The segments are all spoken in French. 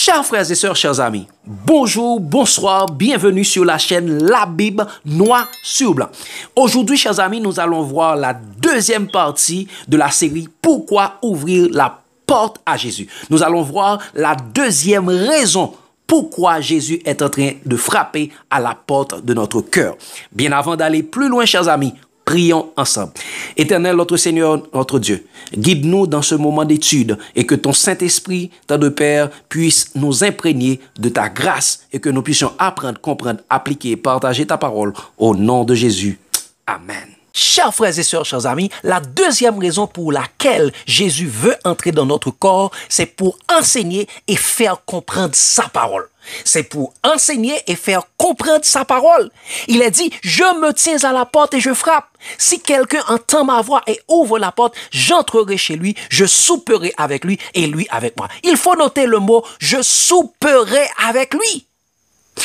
Chers frères et sœurs, chers amis, bonjour, bonsoir, bienvenue sur la chaîne La Bible Noir sur Blanc. Aujourd'hui, chers amis, nous allons voir la deuxième partie de la série Pourquoi ouvrir la porte à Jésus. Nous allons voir la deuxième raison pourquoi Jésus est en train de frapper à la porte de notre cœur. Bien avant d'aller plus loin, chers amis, prions ensemble. Éternel, notre Seigneur, notre Dieu, guide-nous dans ce moment d'étude et que ton Saint-Esprit, ton de Père, puisse nous imprégner de ta grâce et que nous puissions apprendre, comprendre, appliquer et partager ta parole au nom de Jésus. Amen. Chers frères et sœurs, chers amis, la deuxième raison pour laquelle Jésus veut entrer dans notre corps, c'est pour enseigner et faire comprendre sa parole. C'est pour enseigner et faire comprendre sa parole. Il a dit, je me tiens à la porte et je frappe. Si quelqu'un entend ma voix et ouvre la porte, j'entrerai chez lui, je souperai avec lui et lui avec moi. Il faut noter le mot, je souperai avec lui.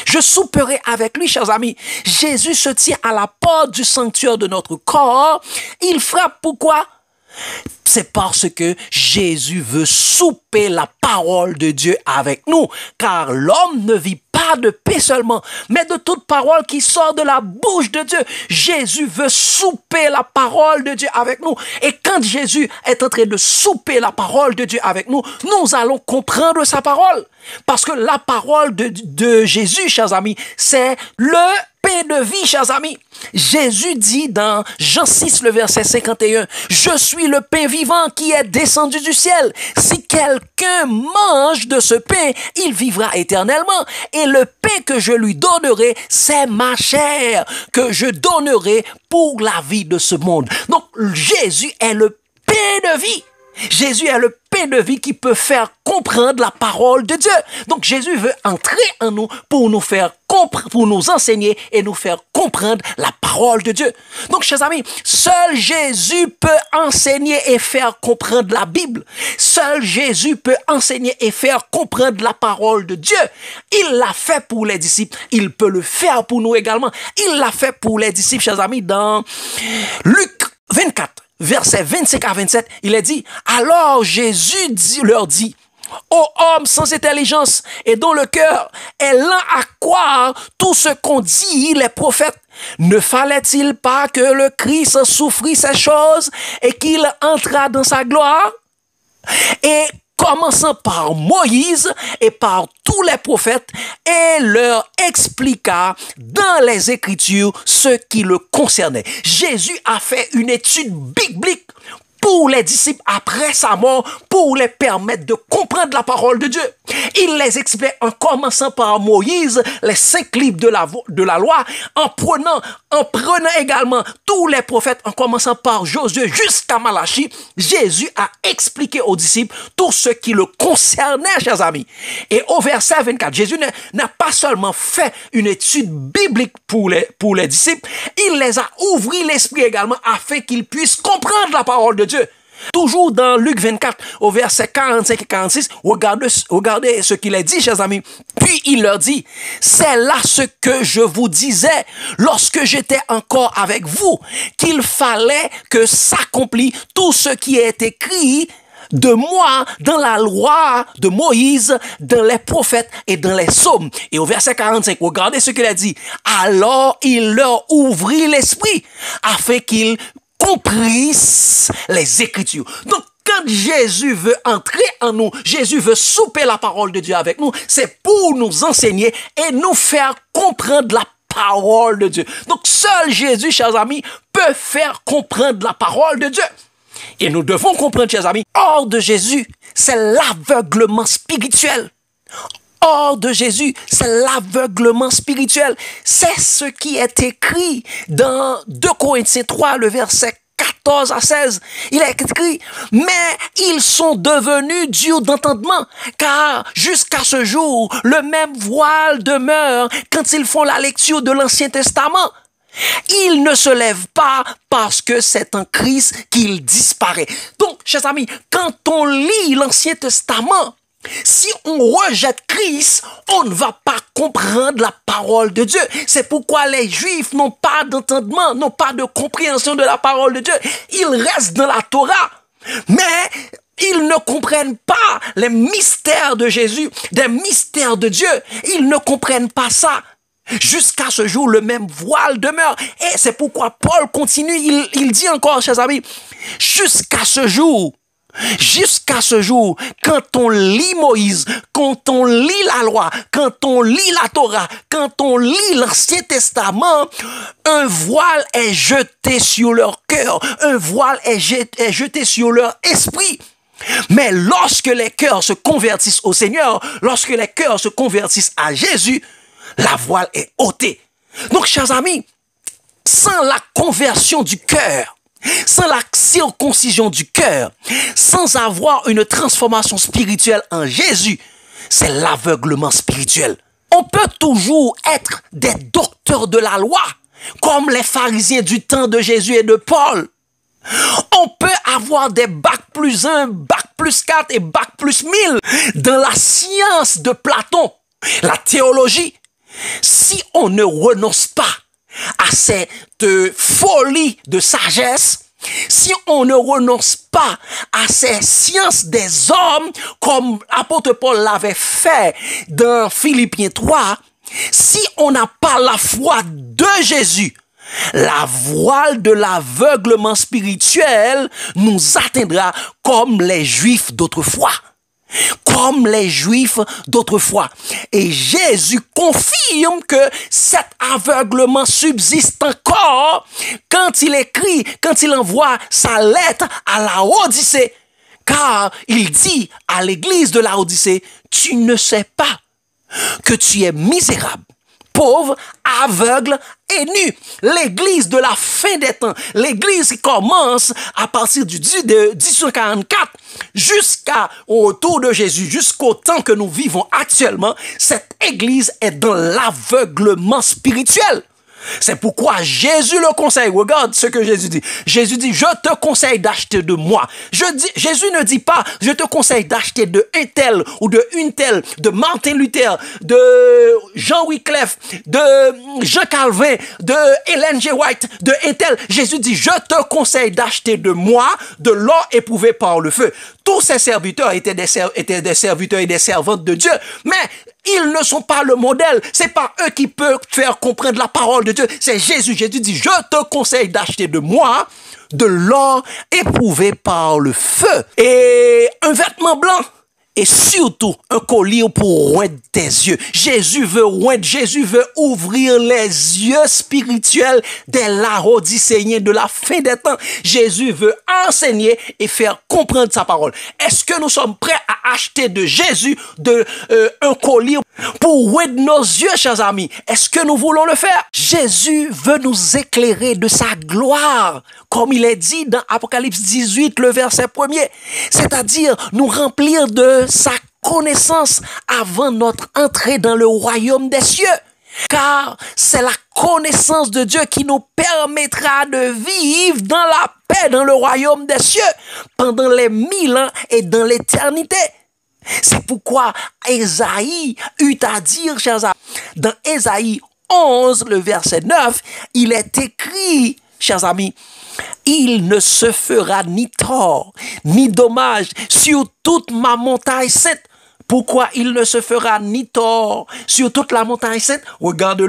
Je souperai avec lui, chers amis. Jésus se tient à la porte du sanctuaire de notre corps. Il frappe, pourquoi? C'est parce que Jésus veut souper la parole de Dieu avec nous. Car l'homme ne vit pas de paix seulement, mais de toute parole qui sort de la bouche de Dieu. Jésus veut souper la parole de Dieu avec nous. Et quand Jésus est en train de souper la parole de Dieu avec nous, nous allons comprendre sa parole. Parce que la parole de Jésus, chers amis, c'est le pain de vie, chers amis. Jésus dit dans Jean 6, le verset 51, « Je suis le pain vivant qui est descendu du ciel. Si quelqu'un mange de ce pain, il vivra éternellement. Et le pain que je lui donnerai, c'est ma chair que je donnerai pour la vie de ce monde. » Donc, Jésus est le pain de vie. Jésus est le pain de vie qui peut faire comprendre la parole de Dieu. Donc Jésus veut entrer en nous pour nous faire comprendre, pour nous enseigner et nous faire comprendre la parole de Dieu. Donc chers amis, seul Jésus peut enseigner et faire comprendre la Bible. Seul Jésus peut enseigner et faire comprendre la parole de Dieu. Il l'a fait pour les disciples, il peut le faire pour nous également. Il l'a fait pour les disciples, chers amis, dans Luc 24. Versets 25 à 27, il est dit, « Alors Jésus leur dit, « Ô homme sans intelligence et dont le cœur est lent à croire tout ce qu'ont dit les prophètes, ne fallait-il pas que le Christ souffrit ces choses et qu'il entra dans sa gloire? » Et commençant par Moïse et par tous les prophètes, et leur expliqua dans les Écritures ce qui le concernait. Jésus a fait une étude biblique pour les disciples après sa mort, pour les permettre de comprendre la parole de Dieu. Il les explique en commençant par Moïse, les 5 livres de la loi, en prenant également tous les prophètes, en commençant par Josué jusqu'à Malachie. Jésus a expliqué aux disciples tout ce qui le concernait, chers amis. Et au verset 24, Jésus n'a pas seulement fait une étude biblique pour les disciples, il les a ouvert l'esprit également afin qu'ils puissent comprendre la parole de Dieu. Toujours dans Luc 24, au verset 45 et 46, regardez ce qu'il a dit, chers amis. Puis il leur dit, « C'est là ce que je vous disais lorsque j'étais encore avec vous, qu'il fallait que s'accomplisse tout ce qui est écrit de moi dans la loi de Moïse, dans les prophètes et dans les psaumes. » Et au verset 45, regardez ce qu'il a dit. « Alors il leur ouvrit l'esprit afin qu'ils comprissent les Écritures. » Donc, quand Jésus veut entrer en nous, Jésus veut souper la parole de Dieu avec nous, c'est pour nous enseigner et nous faire comprendre la parole de Dieu. Donc, seul Jésus, chers amis, peut faire comprendre la parole de Dieu. Et nous devons comprendre, chers amis, hors de Jésus, c'est l'aveuglement spirituel. Hors de Jésus, c'est l'aveuglement spirituel. C'est ce qui est écrit dans 2 Corinthiens 3, le verset 14 à 16. Il est écrit, « Mais ils sont devenus durs d'entendement, car jusqu'à ce jour, le même voile demeure quand ils font la lecture de l'Ancien Testament. Il ne se lève pas parce que c'est en Christ qu'il disparaît. » Donc, chers amis, quand on lit l'Ancien Testament, si on rejette Christ, on ne va pas comprendre la parole de Dieu. C'est pourquoi les Juifs n'ont pas d'entendement, n'ont pas de compréhension de la parole de Dieu. Ils restent dans la Torah, mais ils ne comprennent pas les mystères de Jésus, des mystères de Dieu. Ils ne comprennent pas ça. Jusqu'à ce jour, le même voile demeure. Et c'est pourquoi Paul continue, il dit encore, chers amis, jusqu'à ce jour, quand on lit Moïse, quand on lit la loi, quand on lit la Torah, quand on lit l'Ancien Testament, un voile est jeté sur leur cœur, un voile est jeté sur leur esprit. Mais lorsque les cœurs se convertissent au Seigneur, lorsque les cœurs se convertissent à Jésus, la voile est ôtée. Donc, chers amis, sans la conversion du cœur, sans la circoncision du cœur, sans avoir une transformation spirituelle en Jésus, c'est l'aveuglement spirituel. On peut toujours être des docteurs de la loi, comme les pharisiens du temps de Jésus et de Paul. On peut avoir des bac plus 1, bac plus 4 et bac plus 1000 dans la science de Platon, la théologie. Si on ne renonce pas à cette folie de sagesse, si on ne renonce pas à ces sciences des hommes, comme l'apôtre Paul l'avait fait dans Philippiens 3, si on n'a pas la foi de Jésus, la voile de l'aveuglement spirituel nous atteindra comme les Juifs d'autrefois. Comme les Juifs d'autrefois. Et Jésus confirme que cet aveuglement subsiste encore quand il écrit, quand il envoie sa lettre à Laodicée. Car il dit à l'église de Laodicée, tu ne sais pas que tu es misérable, pauvre, aveugle et nu. L'église de la fin des temps, l'église qui commence à partir de 1844 jusqu'au retour de Jésus, jusqu'au temps que nous vivons actuellement, cette église est dans l'aveuglement spirituel. C'est pourquoi Jésus le conseille. Regarde ce que Jésus dit. Jésus dit, je te conseille d'acheter de moi. Jésus ne dit pas, je te conseille d'acheter de un tel ou de une telle, de Martin Luther, de Jean Wycliffe, de Jean Calvin, de Ellen G. White, de un tel. Jésus dit, je te conseille d'acheter de moi de l'or éprouvé par le feu. Tous ces serviteurs étaient des serviteurs et des servantes de Dieu. Mais ils ne sont pas le modèle. C'est pas eux qui peuvent faire comprendre la parole de Dieu. C'est Jésus. Jésus dit, je te conseille d'acheter de moi de l'or éprouvé par le feu et un vêtement blanc. Et surtout, un collier pour oindre tes yeux. Jésus veut ouvrir les yeux spirituels des Laodicéens de la fin des temps. Jésus veut enseigner et faire comprendre sa parole. Est-ce que nous sommes prêts à acheter de Jésus un collier pour oindre nos yeux, chers amis? Est-ce que nous voulons le faire? Jésus veut nous éclairer de sa gloire, comme il est dit dans Apocalypse 18, le verset 1er. C'est-à-dire nous remplir de sa connaissance avant notre entrée dans le royaume des cieux. Car c'est la connaissance de Dieu qui nous permettra de vivre dans la paix dans le royaume des cieux pendant les 1000 ans et dans l'éternité. C'est pourquoi Ésaïe eut à dire, chers amis, dans Ésaïe 11, le verset 9, il est écrit, chers amis, il ne se fera ni tort, ni dommage sur toute ma montagne sainte. Pourquoi il ne se fera ni tort sur toute la montagne sainte? Regarde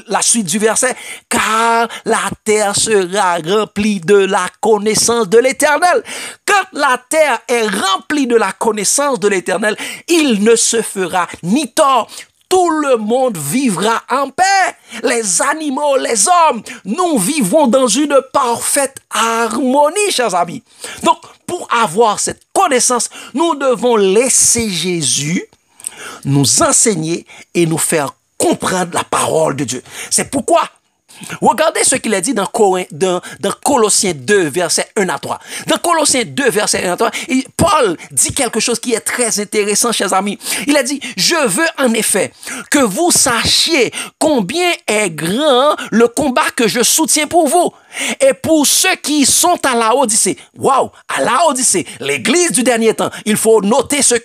la suite du verset. Car la terre sera remplie de la connaissance de l'Éternel. Quand la terre est remplie de la connaissance de l'Éternel, il ne se fera ni tort. Tout le monde vivra en paix. Les animaux, les hommes, nous vivons dans une parfaite harmonie, chers amis. Donc, pour avoir cette connaissance, nous devons laisser Jésus nous enseigner et nous faire comprendre la parole de Dieu. C'est pourquoi, regardez ce qu'il a dit dans Colossiens 2, versets 1 à 3. Dans Colossiens 2, versets 1 à 3, Paul dit quelque chose qui est très intéressant, chers amis. Il a dit, je veux en effet que vous sachiez combien est grand le combat que je soutiens pour vous. Et pour ceux qui sont à Laodicée, waouh, à Laodicée, l'église du dernier temps, il faut noter ce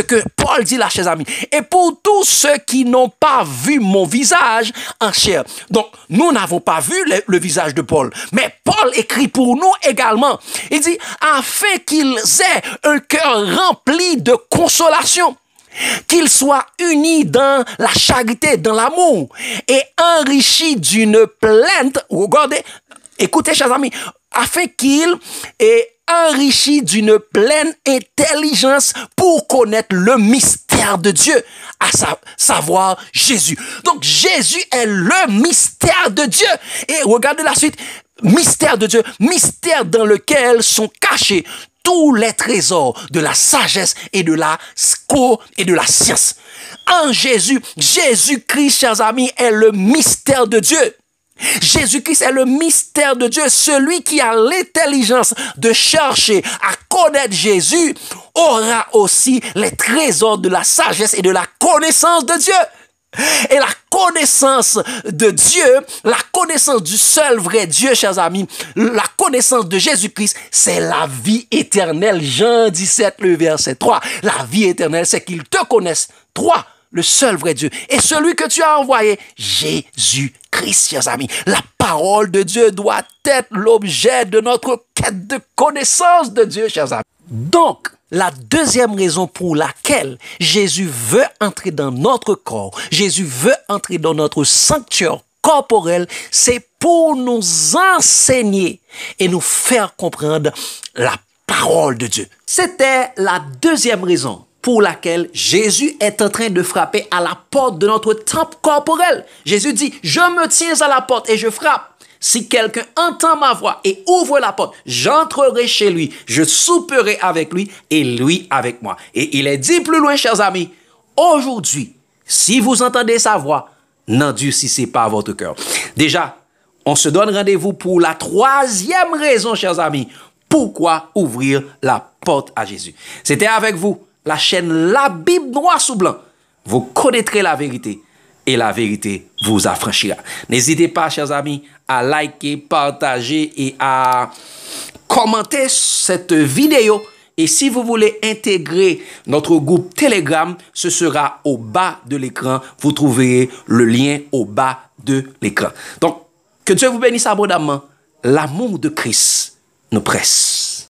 que Paul dit là, chers amis. Et pour tous ceux qui n'ont pas vu mon visage en chair, Donc, nous n'avons pas vu le visage de Paul, mais Paul écrit pour nous également. Il dit, afin qu'ils aient un cœur rempli de consolation, qu'ils soient unis dans la charité, dans l'amour, et enrichis d'une pleine, regardez, écoutez, chers amis, afin qu'ils aient enrichi d'une pleine intelligence pour connaître le mystère de Dieu, à savoir Jésus. Donc Jésus est le mystère de Dieu. Et regardez la suite, mystère de Dieu, mystère dans lequel sont cachés tous les trésors de la sagesse et de la science. En Jésus, Jésus-Christ, chers amis, est le mystère de Dieu. Jésus-Christ est le mystère de Dieu. Celui qui a l'intelligence de chercher à connaître Jésus aura aussi les trésors de la sagesse et de la connaissance de Dieu. Et la connaissance de Dieu, la connaissance du seul vrai Dieu, chers amis, la connaissance de Jésus-Christ, c'est la vie éternelle. Jean 17, le verset 3. La vie éternelle, c'est qu'ils te connaissent, toi, le seul vrai Dieu, et celui que tu as envoyé, Jésus-Christ, chers amis. La parole de Dieu doit être l'objet de notre quête de connaissance de Dieu, chers amis. Donc, la deuxième raison pour laquelle Jésus veut entrer dans notre corps, Jésus veut entrer dans notre sanctuaire corporel, c'est pour nous enseigner et nous faire comprendre la parole de Dieu. C'était la deuxième raison pour laquelle Jésus est en train de frapper à la porte de notre temple corporel. Jésus dit, je me tiens à la porte et je frappe. Si quelqu'un entend ma voix et ouvre la porte, j'entrerai chez lui, je souperai avec lui et lui avec moi. Et il est dit plus loin, chers amis, aujourd'hui, si vous entendez sa voix, n'endurcissez pas votre cœur. Déjà, on se donne rendez-vous pour la troisième raison, chers amis, pourquoi ouvrir la porte à Jésus. C'était avec vous, la chaîne La Bible Noir sur Blanc. Vous connaîtrez la vérité et la vérité vous affranchira. N'hésitez pas, chers amis, à liker, partager et à commenter cette vidéo. Et si vous voulez intégrer notre groupe Telegram, ce sera au bas de l'écran. Vous trouverez le lien au bas de l'écran. Donc, que Dieu vous bénisse abondamment. L'amour de Christ nous presse.